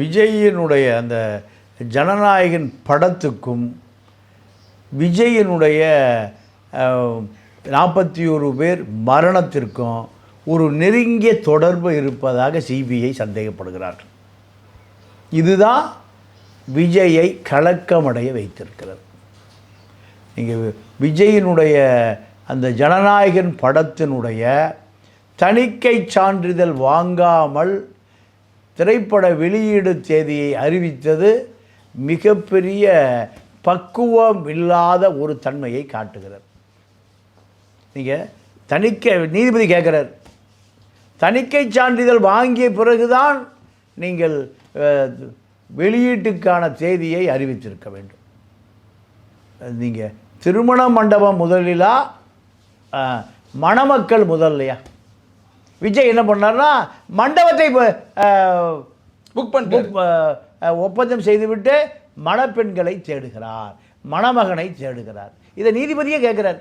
விஜயினுடைய அந்த ஜனநாயகன் படத்துக்கும் விஜயினுடைய 41 பேர் மரணத்திற்கும் ஒரு நெருங்கிய தொடர்பு இருப்பதாக சிபிஐ சந்தேகப்படுகிறார்கள். இதுதான் விஜயை கலக்கமடைய வைத்திருக்கிறது. நீங்கள் விஜயினுடைய அந்த ஜனநாயகன் படத்தினுடைய தணிக்கை சான்றிதழ் வாங்காமல் திரைப்பட வெளியீடு தேதியை அறிவித்தது மிகப்பெரிய பக்குவம் இல்லாத ஒரு தன்மையை காட்டுகிறது. நீங்கள் நீதிபதி கேட்குறார், தணிக்கை சான்றிதழ் வாங்கிய பிறகுதான் நீங்கள் வெளியீட்டுக்கான தேதியை அறிவித்திருக்க வேண்டும். நீங்கள் திருமண மண்டபம் முதலிலா மணமக்கள் முதல்லையா? விஜய் என்ன பண்ணார்னா மண்டபத்தை ஒப்பந்தம் செய்துவிட்டு மணப்பெண்களை தேடுகிறார், மணமகனை தேடுகிறார். இதை நீதிபதியே கேட்குறார்.